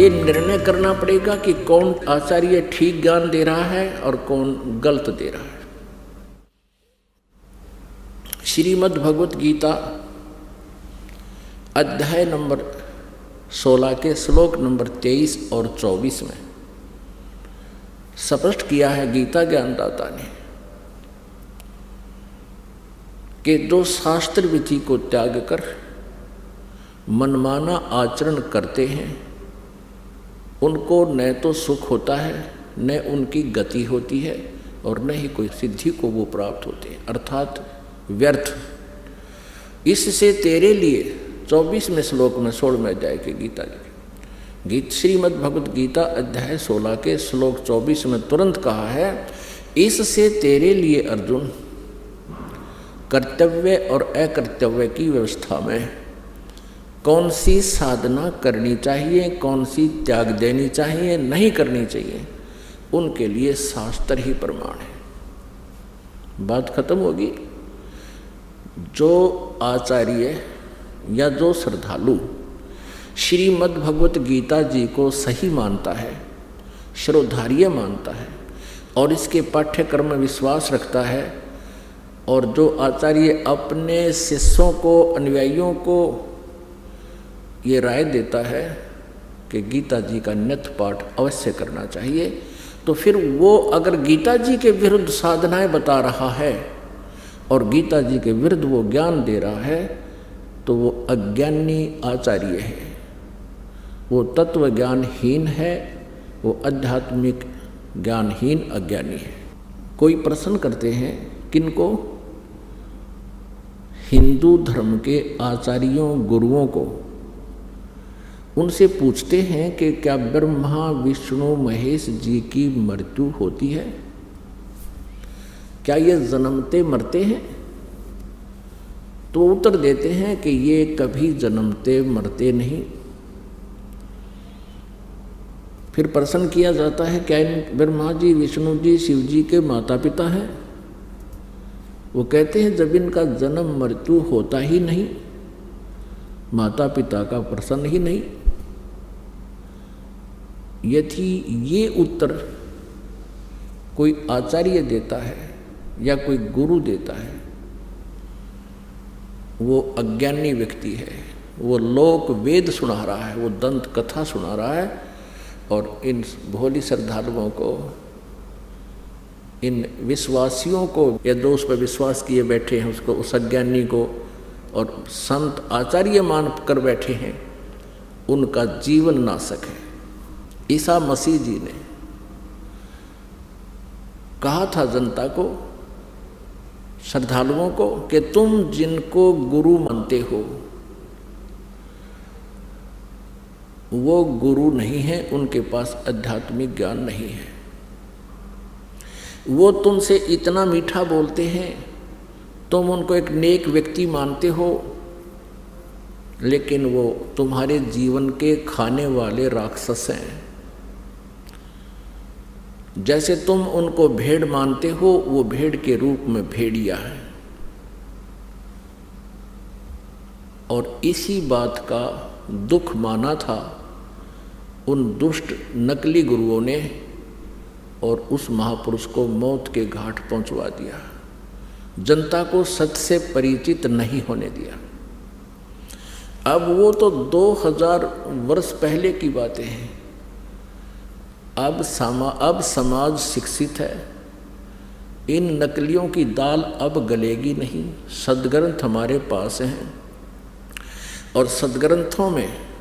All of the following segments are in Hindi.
ये निर्णय करना पड़ेगा कि कौन आचार्य ठीक ज्ञान दे रहा है और कौन गलत दे रहा है। श्रीमद् भगवत गीता अध्याय नंबर 16 के श्लोक नंबर 23 और 24 में स्पष्ट किया है गीता ज्ञानदाता ने कि जो शास्त्र विधि को त्याग कर मनमाना आचरण करते हैं उनको न तो सुख होता है, न उनकी गति होती है और न ही कोई सिद्धि को वो प्राप्त होते हैं, अर्थात व्यर्थ। इससे तेरे लिए 24वें श्लोक में 16वें अध्याय के गीता श्रीमद् भगवत गीता अध्याय 16 के श्लोक 24 में तुरंत कहा है, इससे तेरे लिए अर्जुन कर्तव्य और अकर्तव्य की व्यवस्था में कौन सी साधना करनी चाहिए, कौन सी त्याग देनी चाहिए, नहीं करनी चाहिए, उनके लिए शास्त्र ही प्रमाण है। बात खत्म होगी। जो आचार्य या जो श्रद्धालु श्रीमद् भगवत गीता जी को सही मानता है, श्रोधार्य मानता है और इसके पाठ्यक्रम में विश्वास रखता है, और जो आचार्य अपने शिष्यों को, अनुयायियों को ये राय देता है कि गीता जी का नित्य पाठ अवश्य करना चाहिए, तो फिर वो अगर गीता जी के विरुद्ध साधनाएं बता रहा है और गीता जी के विरुद्ध वो ज्ञान दे रहा है तो वो अज्ञानी आचार्य है, वो तत्व ज्ञानहीन है, वो आध्यात्मिक ज्ञानहीन अज्ञानी है। कोई प्रश्न करते हैं किनको? हिंदू धर्म के आचार्यों, गुरुओं को। उनसे पूछते हैं कि क्या ब्रह्मा विष्णु महेश जी की मृत्यु होती है? क्या ये जन्मते मरते हैं? तो उत्तर देते हैं कि ये कभी जन्मते मरते नहीं। फिर प्रश्न किया जाता है क्या इन ब्रह्मा जी, विष्णु जी, शिव जी के माता पिता हैं? वो कहते हैं जब इनका जन्म मृत्यु होता ही नहीं, माता पिता का प्रश्न ही नहीं। यदि ये उत्तर कोई आचार्य देता है या कोई गुरु देता है, वो अज्ञानी व्यक्ति है, वो लोक वेद सुना रहा है, वो दंत कथा सुना रहा है और इन भोली श्रद्धालुओं को, इन विश्वासियों को, या जो उस पर विश्वास किए बैठे हैं उसको, उस अज्ञानी को और संत आचार्य मान कर बैठे हैं, उनका जीवन नाशक है। ईसा मसीह जी ने कहा था जनता को, श्रद्धालुओं को, कि तुम जिनको गुरु मानते हो वो गुरु नहीं है, उनके पास आध्यात्मिक ज्ञान नहीं है। वो तुमसे इतना मीठा बोलते हैं, तुम उनको एक नेक व्यक्ति मानते हो, लेकिन वो तुम्हारे जीवन के खाने वाले राक्षस हैं। जैसे तुम उनको भेड़ मानते हो, वो भेड़ के रूप में भेड़िया है। और इसी बात का दुख माना था उन दुष्ट नकली गुरुओं ने और उस महापुरुष को मौत के घाट पहुंचवा दिया, जनता को सत्य से परिचित नहीं होने दिया। अब वो तो 2000 वर्ष पहले की बातें हैं। अब समाज शिक्षित है, इन नकलियों की दाल अब गलेगी नहीं। सदग्रंथ हमारे पास हैं और सदग्रंथों में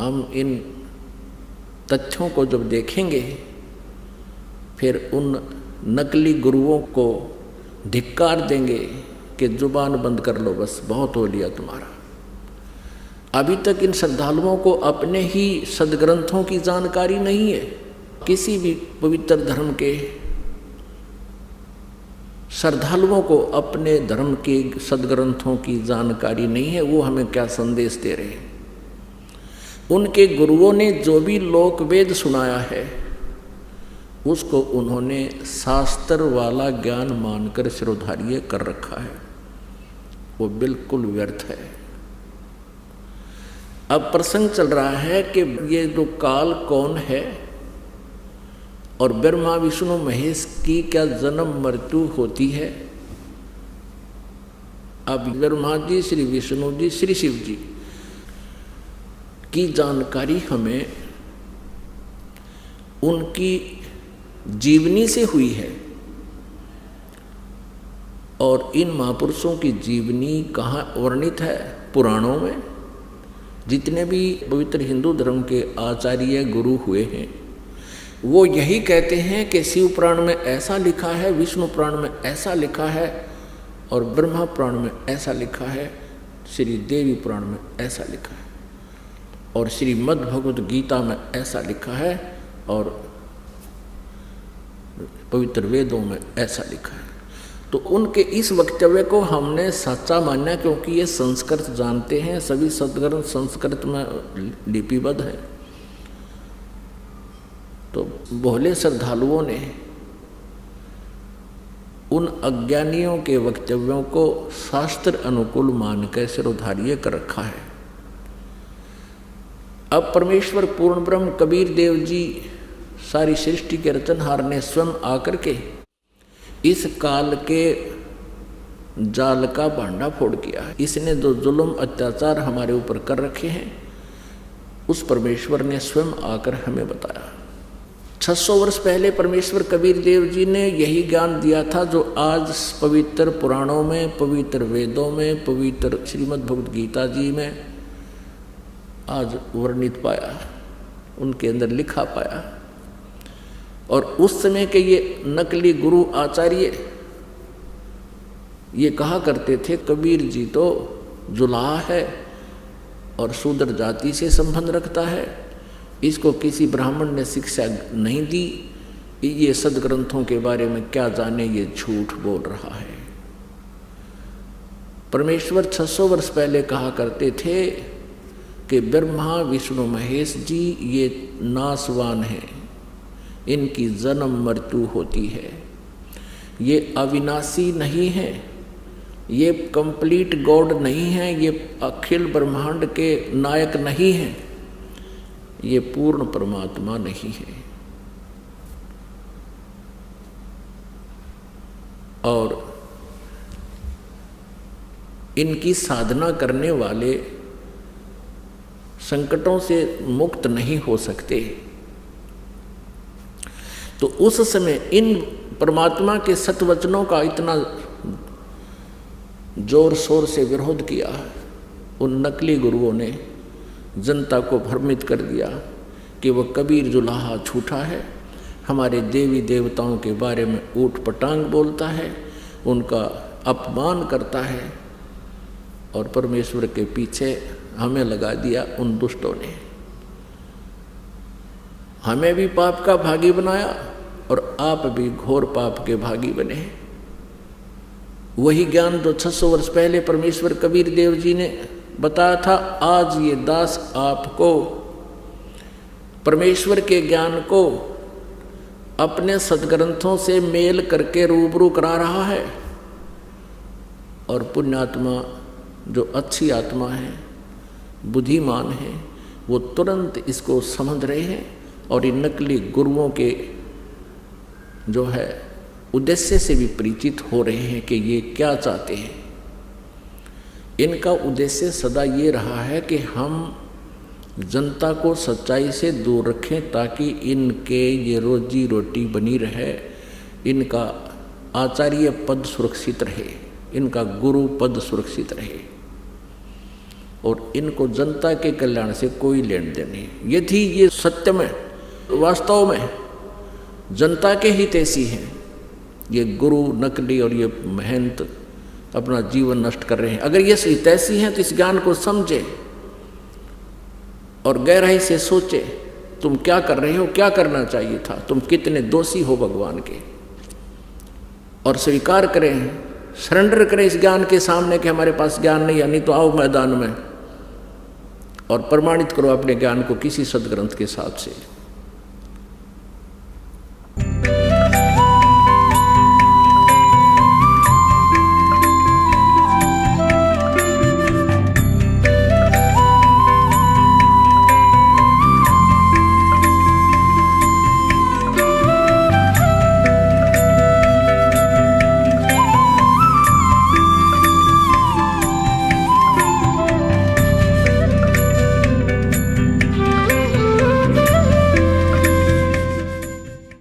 हम इन तथ्यों को जब देखेंगे फिर उन नकली गुरुओं को धिक्कार देंगे कि जुबान बंद कर लो, बस बहुत हो लिया तुम्हारा। अभी तक इन श्रद्धालुओं को अपने ही सदग्रंथों की जानकारी नहीं है। किसी भी पवित्र धर्म के श्रद्धालुओं को अपने धर्म के सदग्रंथों की जानकारी नहीं है। वो हमें क्या संदेश दे रहे हैं? उनके गुरुओं ने जो भी लोक वेद सुनाया है उसको उन्होंने शास्त्र वाला ज्ञान मानकर शिरोधार्य कर रखा है, वो बिल्कुल व्यर्थ है। अब प्रसंग चल रहा है कि ये जो काल कौन है और ब्रह्मा विष्णु महेश की क्या जन्म मृत्यु होती है। अब ब्रह्मा जी, श्री विष्णु जी, श्री शिव जी की जानकारी हमें उनकी जीवनी से हुई है। और इन महापुरुषों की जीवनी कहाँ वर्णित है? पुराणों में। जितने भी पवित्र हिंदू धर्म के आचार्य गुरु हुए हैं वो यही कहते हैं कि शिव पुराण में ऐसा लिखा है, विष्णु पुराण में ऐसा लिखा है और ब्रह्मा पुराण में ऐसा लिखा है, श्री देवी पुराण में ऐसा लिखा है और श्रीमद् भगवद गीता में ऐसा लिखा है और पवित्र वेदों में ऐसा लिखा है। तो उनके इस वक्तव्य को हमने सच्चा माना, क्योंकि ये संस्कृत जानते हैं, सभी सदग्रंथ संस्कृत में लिपिबद्ध है। तो भोले श्रद्धालुओं ने उन अज्ञानियों के वक्तव्यों को शास्त्र अनुकूल मानकर सिरोधार्य कर रखा है। अब परमेश्वर पूर्ण ब्रह्म कबीर देव जी सारी सृष्टि के रचनहार ने स्वयं आकर के इस काल के जाल का भांडा फोड़ किया है। इसने जो जुल्म अत्याचार हमारे ऊपर कर रखे हैं उस परमेश्वर ने स्वयं आकर हमें बताया। 600 वर्ष पहले परमेश्वर कबीर देव जी ने यही ज्ञान दिया था जो आज पवित्र पुराणों में, पवित्र वेदों में, पवित्र श्रीमद् भगवद गीता जी में आज वर्णित पाया, उनके अंदर लिखा पाया। और उस समय के ये नकली गुरु आचार्य ये कहा करते थे कबीर जी तो जुलाहा है और शूद्र जाति से संबंध रखता है, इसको किसी ब्राह्मण ने शिक्षा नहीं दी, ये सदग्रंथों के बारे में क्या जाने, ये झूठ बोल रहा है। परमेश्वर 600 वर्ष पहले कहा करते थे कि ब्रह्मा विष्णु महेश जी ये नासवान हैं, इनकी जन्म मृत्यु होती है, ये अविनाशी नहीं है, ये कंप्लीट गॉड नहीं है, ये अखिल ब्रह्मांड के नायक नहीं है, ये पूर्ण परमात्मा नहीं है। और इनकी साधना करने वाले संकटों से मुक्त नहीं हो सकते। तो उस समय इन परमात्मा के सतवचनों का इतना जोर शोर से विरोध किया, उन नकली गुरुओं ने जनता को भ्रमित कर दिया कि वह कबीर जुलाहा झूठा है, हमारे देवी देवताओं के बारे में ऊट पटांग बोलता है, उनका अपमान करता है। और परमेश्वर के पीछे हमें लगा दिया उन दुष्टों ने, हमें भी पाप का भागी बनाया और आप भी घोर पाप के भागी बने। वही ज्ञान जो 600 वर्ष पहले परमेश्वर कबीर देव जी ने बताया था, आज ये दास आपको परमेश्वर के ज्ञान को अपने सदग्रंथों से मेल करके रूबरू करा रहा है। और पुण्यात्मा जो अच्छी आत्मा है, बुद्धिमान है, वो तुरंत इसको समझ रहे हैं और इन नकली गुरुओं के जो है उद्देश्य से भी परिचित हो रहे हैं कि ये क्या चाहते हैं। इनका उद्देश्य सदा ये रहा है कि हम जनता को सच्चाई से दूर रखें ताकि इनके ये रोजी रोटी बनी रहे, इनका आचार्य पद सुरक्षित रहे, इनका गुरु पद सुरक्षित रहे और इनको जनता के कल्याण से कोई लेन देन नहीं। यदि ये सत्य में वास्तव में जनता के हितैषी हैं, ये गुरु नकली और ये महंत अपना जीवन नष्ट कर रहे हैं, अगर ये हितैषी हैं तो इस ज्ञान को समझे और गहराई से सोचे तुम क्या कर रहे हो, क्या करना चाहिए था, तुम कितने दोषी हो भगवान के, और स्वीकार करें, सरेंडर करें इस ज्ञान के सामने कि हमारे पास ज्ञान नहीं है, नहीं तो आओ मैदान में और प्रमाणित करो अपने ज्ञान को किसी सदग्रंथ के साथ से।